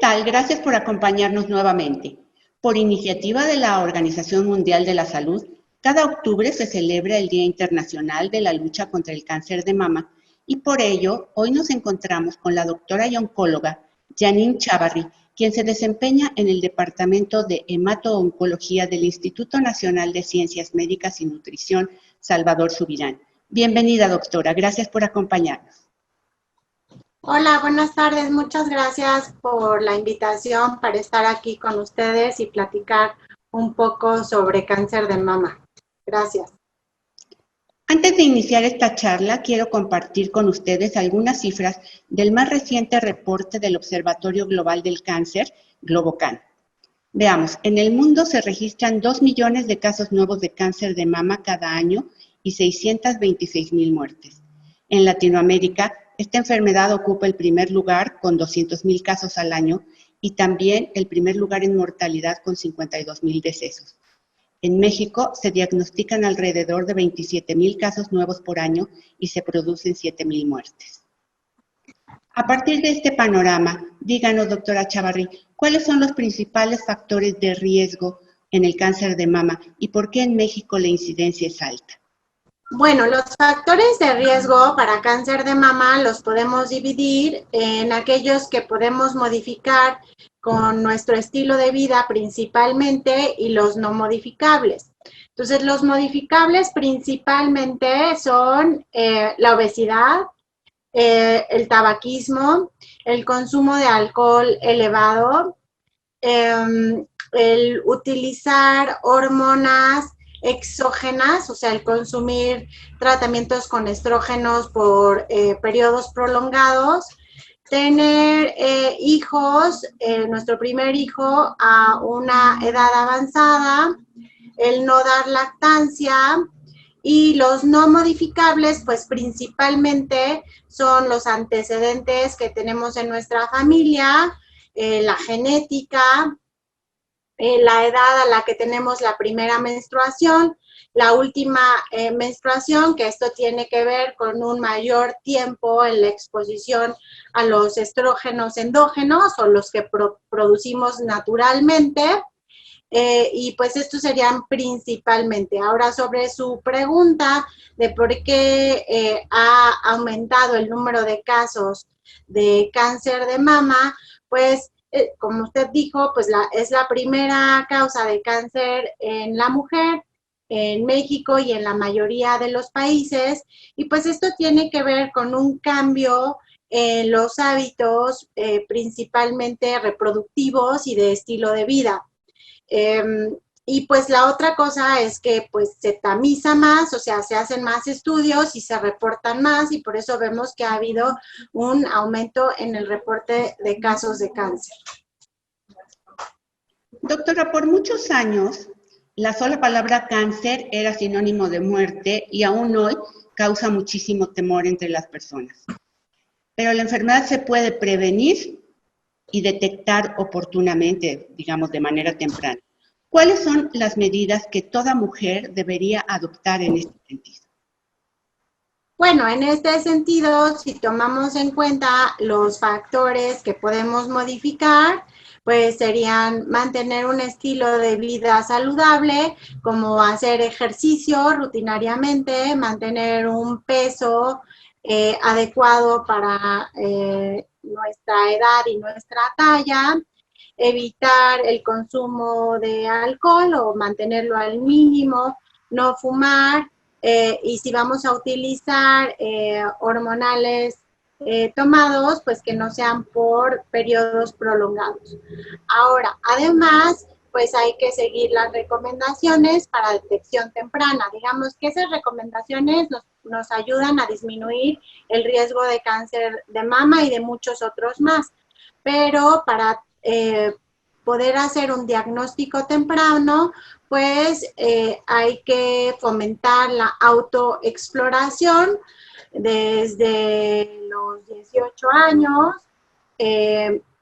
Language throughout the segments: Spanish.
tal? Gracias por acompañarnos nuevamente. Por iniciativa de la Organización Mundial de la Salud, cada octubre se celebra el Día Internacional de la Lucha contra el Cáncer de Mama y por ello hoy nos encontramos con la doctora y oncóloga Janine Chávarri, quien se desempeña en el Departamento de Hemato-Oncología del Instituto Nacional de Ciencias Médicas y Nutrición, Salvador Subirán. Bienvenida, doctora. Gracias por acompañarnos. Hola, buenas tardes. Muchas gracias por la invitación para estar aquí con ustedes y platicar un poco sobre cáncer de mama. Gracias. Antes de iniciar esta charla, quiero compartir con ustedes algunas cifras del más reciente reporte del Observatorio Global del Cáncer, Globocan. Veamos, en el mundo se registran 2 millones de casos nuevos de cáncer de mama cada año y 626,000 muertes. En Latinoamérica, esta enfermedad ocupa el primer lugar con 200,000 casos al año y también el primer lugar en mortalidad con 52,000 decesos. En México se diagnostican alrededor de 27,000 casos nuevos por año y se producen 7,000 muertes. A partir de este panorama, díganos, doctora Chávarri, ¿cuáles son los principales factores de riesgo en el cáncer de mama y por qué en México la incidencia es alta? Bueno, los factores de riesgo para cáncer de mama los podemos dividir en aquellos que podemos modificar con nuestro estilo de vida principalmente y los no modificables. Entonces, los modificables principalmente son la obesidad, el tabaquismo, el consumo de alcohol elevado, el utilizar hormonas exógenas, o sea, el consumir tratamientos con estrógenos por periodos prolongados, tener hijos, nuestro primer hijo a una edad avanzada, el no dar lactancia, y los no modificables, pues principalmente son los antecedentes que tenemos en nuestra familia, la genética, la edad a la que tenemos la primera menstruación, la última menstruación, que esto tiene que ver con un mayor tiempo en la exposición a los estrógenos endógenos o los que producimos naturalmente. Y pues estos serían principalmente. Ahora, sobre su pregunta de por qué ha aumentado el número de casos de cáncer de mama, pues como usted dijo, pues es la primera causa de cáncer en la mujer en México y en la mayoría de los países, y pues esto tiene que ver con un cambio en los hábitos principalmente reproductivos y de estilo de vida. Y pues la otra cosa es que pues se tamiza más, o sea, se hacen más estudios y se reportan más, y por eso vemos que ha habido un aumento en el reporte de casos de cáncer. Doctora, por muchos años la sola palabra cáncer era sinónimo de muerte y aún hoy causa muchísimo temor entre las personas. Pero la enfermedad se puede prevenir y detectar oportunamente, digamos, de manera temprana. ¿Cuáles son las medidas que toda mujer debería adoptar en este sentido? Bueno, en este sentido, si tomamos en cuenta los factores que podemos modificar, pues serían mantener un estilo de vida saludable, como hacer ejercicio rutinariamente, mantener un peso adecuado para nuestra edad y nuestra talla, evitar el consumo de alcohol o mantenerlo al mínimo, no fumar, y si vamos a utilizar hormonales tomados, pues que no sean por periodos prolongados. Ahora, además, pues hay que seguir las recomendaciones para detección temprana. Digamos que esas recomendaciones nos ayudan a disminuir el riesgo de cáncer de mama y de muchos otros más. Pero para poder hacer un diagnóstico temprano, pues hay que fomentar la autoexploración desde los 18 años,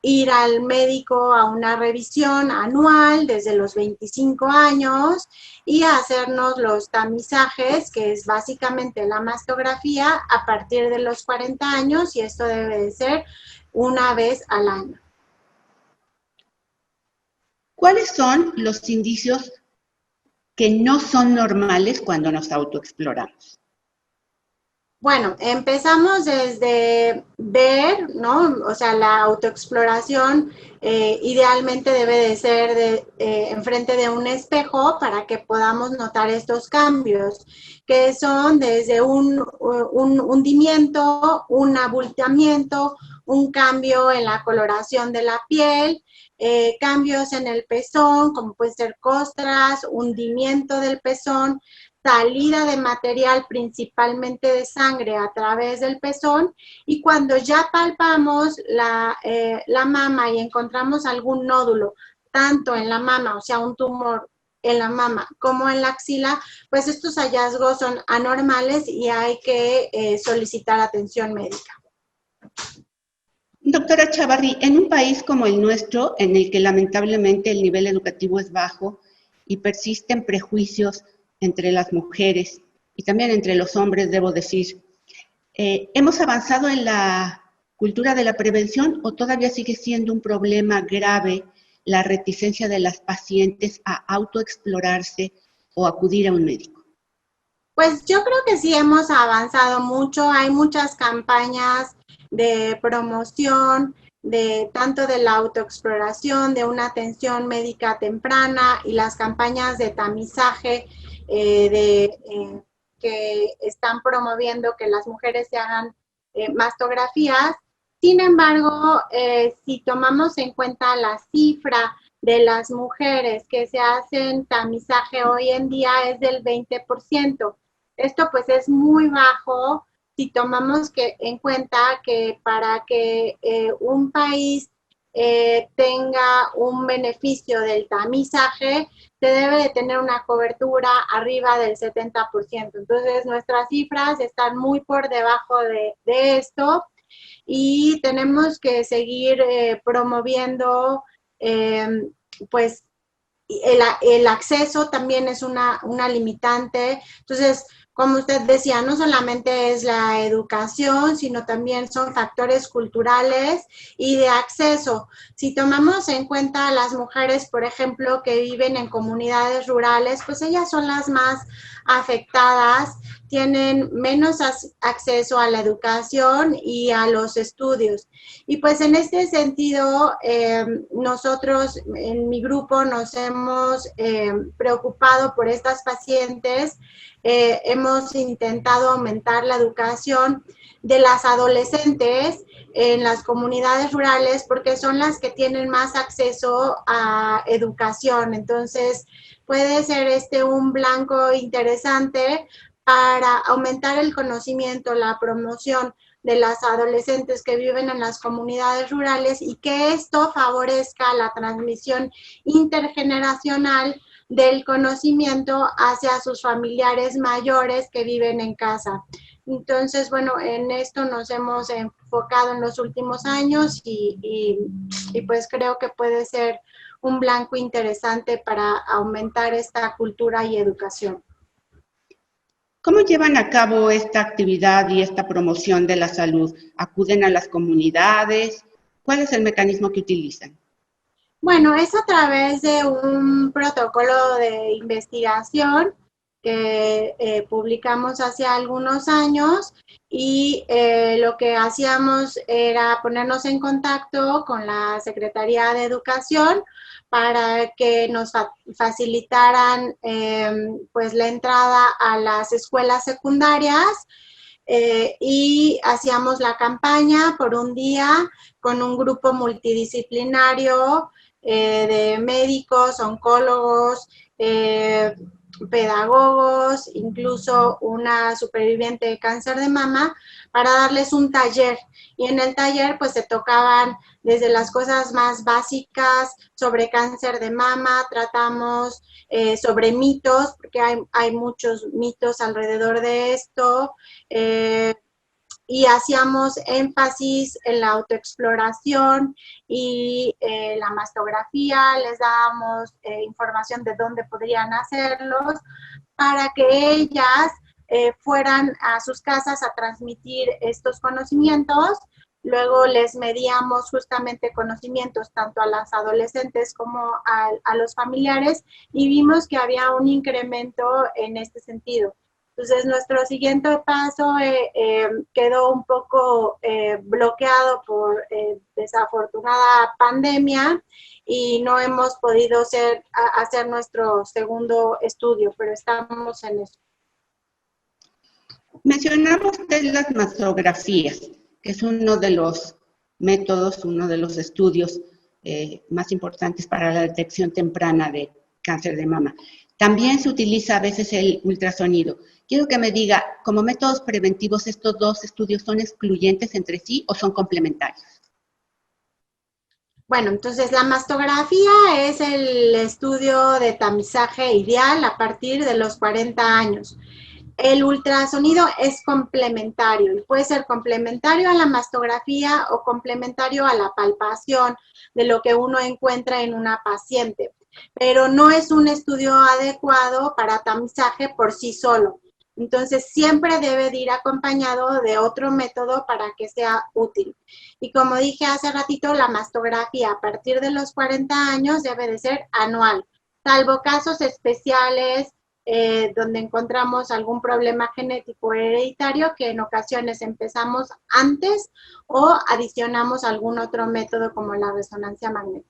ir al médico a una revisión anual desde los 25 años y hacernos los tamizajes, que es básicamente la mastografía, a partir de los 40 años, y esto debe de ser una vez al año. ¿Cuáles son los indicios que no son normales cuando nos autoexploramos? Bueno, empezamos desde ver, ¿no? O sea, la autoexploración idealmente debe de ser enfrente de un espejo para que podamos notar estos cambios, que son desde un hundimiento, un abultamiento, un cambio en la coloración de la piel, cambios en el pezón, como pueden ser costras, hundimiento del pezón, salida de material principalmente de sangre a través del pezón, y cuando ya palpamos la mama y encontramos algún nódulo, tanto en la mama, o sea, un tumor en la mama como en la axila, pues estos hallazgos son anormales y hay que solicitar atención médica. Doctora Chavarri, en un país como el nuestro, en el que lamentablemente el nivel educativo es bajo y persisten prejuicios entre las mujeres y también entre los hombres, debo decir, ¿hemos avanzado en la cultura de la prevención o todavía sigue siendo un problema grave la reticencia de las pacientes a autoexplorarse o acudir a un médico? Pues yo creo que sí hemos avanzado mucho, hay muchas campañas de promoción, de tanto de la autoexploración, de una atención médica temprana y las campañas de tamizaje que están promoviendo que las mujeres se hagan mastografías. Sin embargo, si tomamos en cuenta la cifra de las mujeres que se hacen tamizaje hoy en día es del 20%. Esto pues es muy bajo si tomamos en cuenta que para que un país tenga un beneficio del tamizaje, se debe de tener una cobertura arriba del 70%. Entonces, nuestras cifras están muy por debajo de esto y tenemos que seguir promoviendo, pues, el acceso también es una limitante. Entonces, como usted decía, no solamente es la educación, sino también son factores culturales y de acceso. Si tomamos en cuenta a las mujeres, por ejemplo, que viven en comunidades rurales, pues ellas son las más afectadas, tienen menos acceso a la educación y a los estudios. Y pues en este sentido, nosotros en mi grupo nos hemos preocupado por estas pacientes, hemos intentado aumentar la educación de las adolescentes en las comunidades rurales porque son las que tienen más acceso a educación. Entonces, puede ser un blanco interesante para aumentar el conocimiento, la promoción de las adolescentes que viven en las comunidades rurales y que esto favorezca la transmisión intergeneracional del conocimiento hacia sus familiares mayores que viven en casa. Entonces, bueno, en esto nos hemos enfocado en los últimos años y pues creo que puede ser un blanco interesante para aumentar esta cultura y educación. ¿Cómo llevan a cabo esta actividad y esta promoción de la salud? ¿Acuden a las comunidades? ¿Cuál es el mecanismo que utilizan? Bueno, es a través de un protocolo de investigación que publicamos hace algunos años y lo que hacíamos era ponernos en contacto con la Secretaría de Educación para que nos facilitaran pues la entrada a las escuelas secundarias y hacíamos la campaña por un día con un grupo multidisciplinario de médicos, oncólogos, pedagogos, incluso una superviviente de cáncer de mama, para darles un taller. Y en el taller pues se tocaban desde las cosas más básicas sobre cáncer de mama, tratamos sobre mitos, porque hay muchos mitos alrededor de esto, y hacíamos énfasis en la autoexploración y la mastografía, les dábamos información de dónde podrían hacerlos para que ellas fueran a sus casas a transmitir estos conocimientos Luego les medíamos justamente conocimientos tanto a las adolescentes como a los familiares y vimos que había un incremento en este sentido. Entonces, nuestro siguiente paso quedó un poco bloqueado por desafortunada pandemia y no hemos podido hacer nuestro segundo estudio, pero estamos en eso. Mencionaba usted las mastografías, que es uno de los métodos, uno de los estudios más importantes para la detección temprana de cáncer de mama. También se utiliza a veces el ultrasonido. Quiero que me diga, como métodos preventivos, ¿estos dos estudios son excluyentes entre sí o son complementarios? Bueno, entonces la mastografía es el estudio de tamizaje ideal a partir de los 40 años. El ultrasonido es complementario y puede ser complementario a la mastografía o complementario a la palpación de lo que uno encuentra en una paciente, pero no es un estudio adecuado para tamizaje por sí solo. Entonces, siempre debe de ir acompañado de otro método para que sea útil. Y como dije hace ratito, la mastografía a partir de los 40 años debe de ser anual, salvo casos especiales donde encontramos algún problema genético hereditario que en ocasiones empezamos antes o adicionamos algún otro método como la resonancia magnética.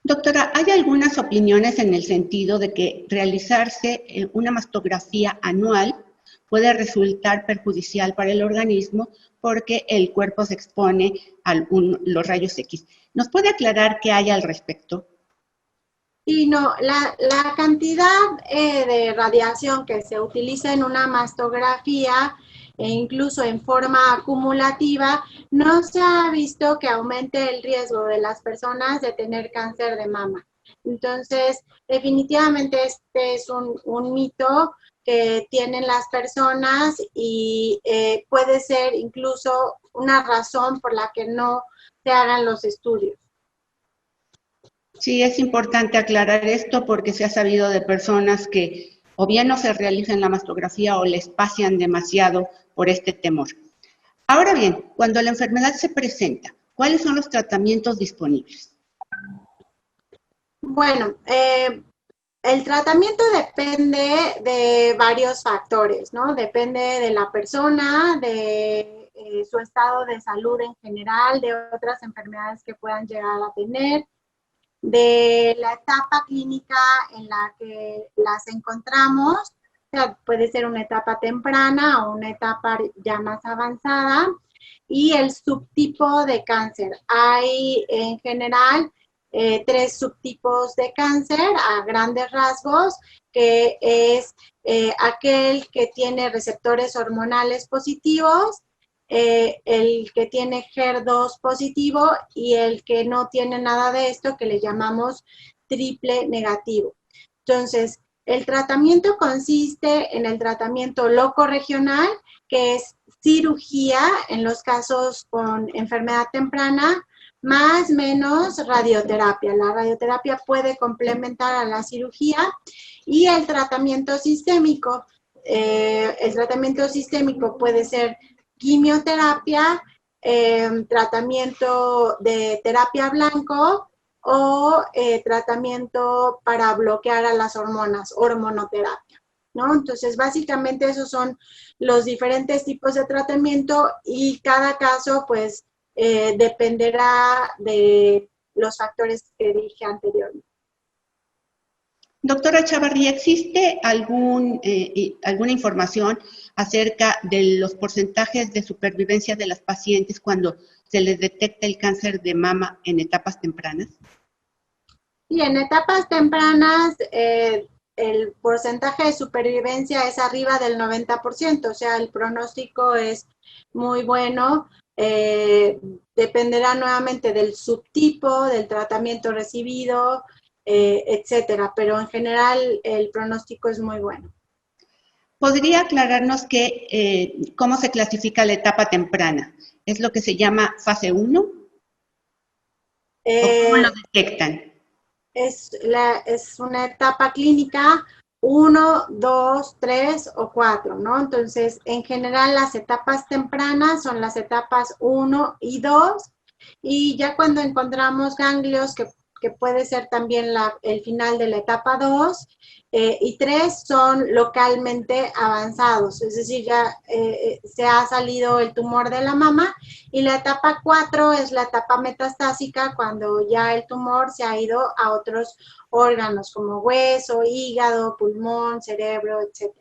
Doctora, ¿hay algunas opiniones en el sentido de que realizarse una mastografía anual puede resultar perjudicial para el organismo porque el cuerpo se expone a los rayos X? ¿Nos puede aclarar qué hay al respecto? Y no, la cantidad de radiación que se utiliza en una mastografía e incluso en forma acumulativa, no se ha visto que aumente el riesgo de las personas de tener cáncer de mama. Entonces, definitivamente este es un mito que tienen las personas y puede ser incluso una razón por la que no se hagan los estudios. Sí, es importante aclarar esto porque se ha sabido de personas que o bien no se realizan la mastografía o les pasean demasiado por este temor. Ahora bien, cuando la enfermedad se presenta, ¿cuáles son los tratamientos disponibles? Bueno, el tratamiento depende de varios factores, ¿no? Depende de la persona, de su estado de salud en general, de otras enfermedades que puedan llegar a tener, de la etapa clínica en la que las encontramos, o sea, puede ser una etapa temprana o una etapa ya más avanzada, y el subtipo de cáncer. Hay en general 3 subtipos de cáncer a grandes rasgos, que es aquel que tiene receptores hormonales positivos, el que tiene HER2 positivo y el que no tiene nada de esto, que le llamamos triple negativo. Entonces, el tratamiento consiste en el tratamiento locorregional, que es cirugía en los casos con enfermedad temprana, más menos radioterapia. La radioterapia puede complementar a la cirugía y el tratamiento sistémico. El tratamiento sistémico puede ser quimioterapia, tratamiento de terapia blanco o tratamiento para bloquear a las hormonas, hormonoterapia, ¿no? Entonces, básicamente esos son los diferentes tipos de tratamiento y cada caso, pues, dependerá de los factores que dije anteriormente. Doctora Chavarría, ¿existe alguna información acerca de los porcentajes de supervivencia de las pacientes cuando se les detecta el cáncer de mama en etapas tempranas? Y en etapas tempranas, el porcentaje de supervivencia es arriba del 90%, o sea, el pronóstico es muy bueno. Dependerá nuevamente del subtipo, del tratamiento recibido, etcétera, pero en general el pronóstico es muy bueno. ¿Podría aclararnos cómo se clasifica la etapa temprana? ¿Es lo que se llama fase 1? ¿O cómo lo detectan? Es una etapa clínica 1, 2, 3 o 4, ¿no? Entonces, en general, las etapas tempranas son las etapas 1 y 2, y ya cuando encontramos ganglios, que puede ser también el final de la etapa 2, y 3 son localmente avanzados, es decir, ya se ha salido el tumor de la mama, y la etapa 4 es la etapa metastásica, cuando ya el tumor se ha ido a otros órganos como hueso, hígado, pulmón, cerebro, etc.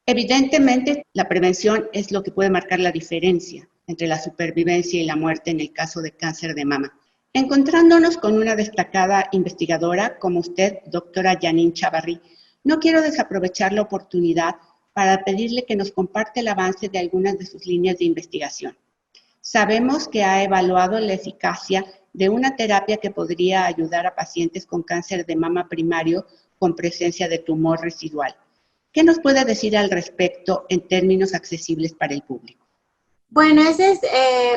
Evidentemente, la prevención es lo que puede marcar la diferencia entre la supervivencia y la muerte en el caso de cáncer de mama. Encontrándonos con una destacada investigadora como usted, doctora Janine Chavarri, no quiero desaprovechar la oportunidad para pedirle que nos comparte el avance de algunas de sus líneas de investigación. Sabemos que ha evaluado la eficacia de una terapia que podría ayudar a pacientes con cáncer de mama primario con presencia de tumor residual. ¿Qué nos puede decir al respecto en términos accesibles para el público? Bueno, ese es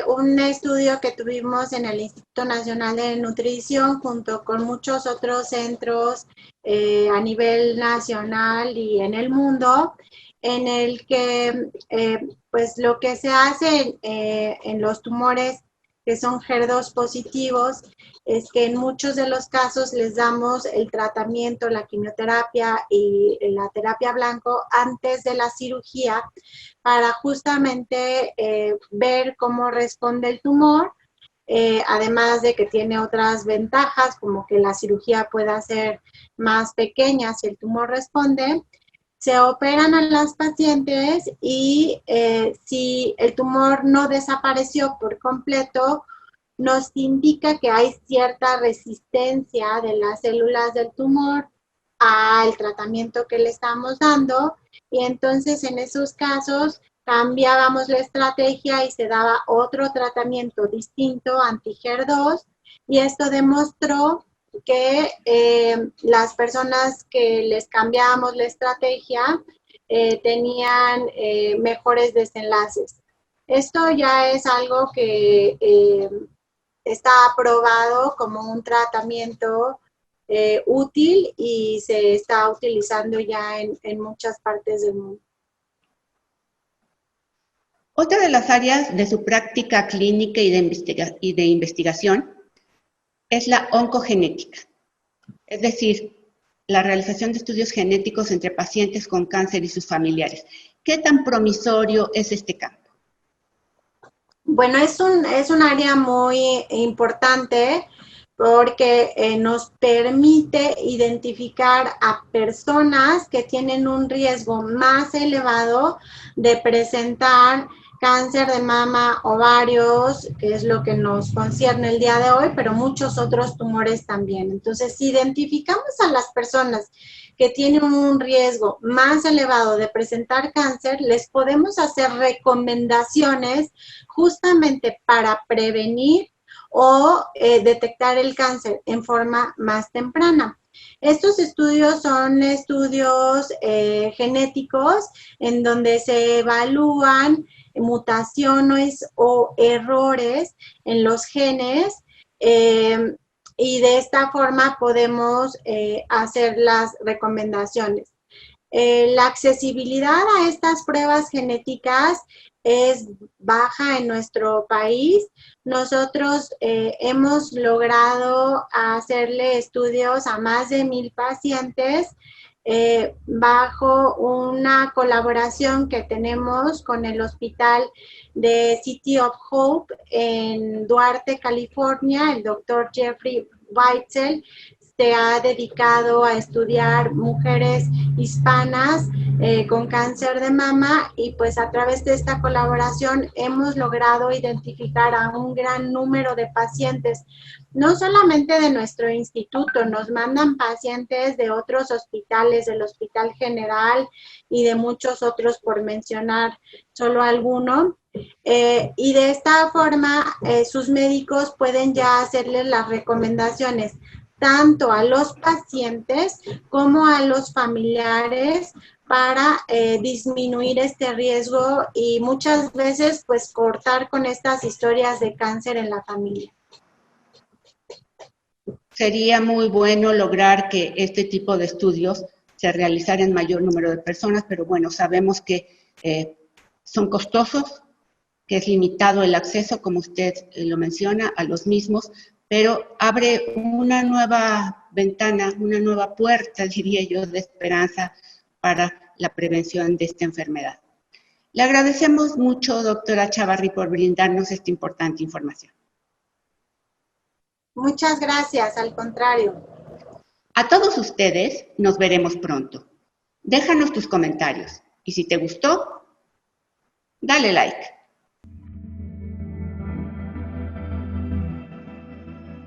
un estudio que tuvimos en el Instituto Nacional de Nutrición junto con muchos otros centros a nivel nacional y en el mundo, en el que pues lo que se hace en los tumores que son HER2 positivos es que en muchos de los casos les damos el tratamiento, la quimioterapia y la terapia blanco antes de la cirugía, para justamente ver cómo responde el tumor, además de que tiene otras ventajas, como que la cirugía pueda ser más pequeña si el tumor responde. Se operan a las pacientes y si el tumor no desapareció por completo, nos indica que hay cierta resistencia de las células del tumor al tratamiento que le estamos dando, y entonces en esos casos cambiábamos la estrategia y se daba otro tratamiento distinto, anti-HER2, y esto demostró que las personas que les cambiábamos la estrategia tenían mejores desenlaces. Esto ya es algo que está aprobado como un tratamiento útil y se está utilizando ya en muchas partes del mundo. Otra de las áreas de su práctica clínica y de investigación es la oncogenética, es decir, la realización de estudios genéticos entre pacientes con cáncer y sus familiares. ¿Qué tan promisorio es este campo? Bueno, es un área muy importante porque nos permite identificar a personas que tienen un riesgo más elevado de presentar cáncer de mama, ovarios, que es lo que nos concierne el día de hoy, pero muchos otros tumores también. Entonces, si identificamos a las personas que tienen un riesgo más elevado de presentar cáncer, les podemos hacer recomendaciones justamente para prevenir o detectar el cáncer en forma más temprana. Estos estudios son estudios genéticos en donde se evalúan mutaciones o errores en los genes, y de esta forma podemos hacer las recomendaciones. La accesibilidad a estas pruebas genéticas es baja en nuestro país. Nosotros hemos logrado hacerle estudios a más de 1,000 pacientes bajo una colaboración que tenemos con el Hospital de City of Hope en Duarte, California. El doctor Jeffrey Weitzel se ha dedicado a estudiar mujeres hispanas con cáncer de mama, y pues a través de esta colaboración hemos logrado identificar a un gran número de pacientes, no solamente de nuestro instituto, nos mandan pacientes de otros hospitales, del Hospital General y de muchos otros, por mencionar solo alguno. Y de esta forma sus médicos pueden ya hacerles las recomendaciones tanto a los pacientes como a los familiares para disminuir este riesgo y muchas veces pues cortar con estas historias de cáncer en la familia. sería muy bueno lograr que este tipo de estudios se realizaran en mayor número de personas, pero bueno, sabemos que son costosos, que es limitado el acceso, como usted lo menciona, a los mismos, pero abre una nueva ventana, una nueva puerta, diría yo, de esperanza para la prevención de esta enfermedad. Le agradecemos mucho, doctora Chavarri, por brindarnos esta importante información. Muchas gracias, al contrario. A todos ustedes nos veremos pronto. Déjanos tus comentarios y si te gustó, dale like.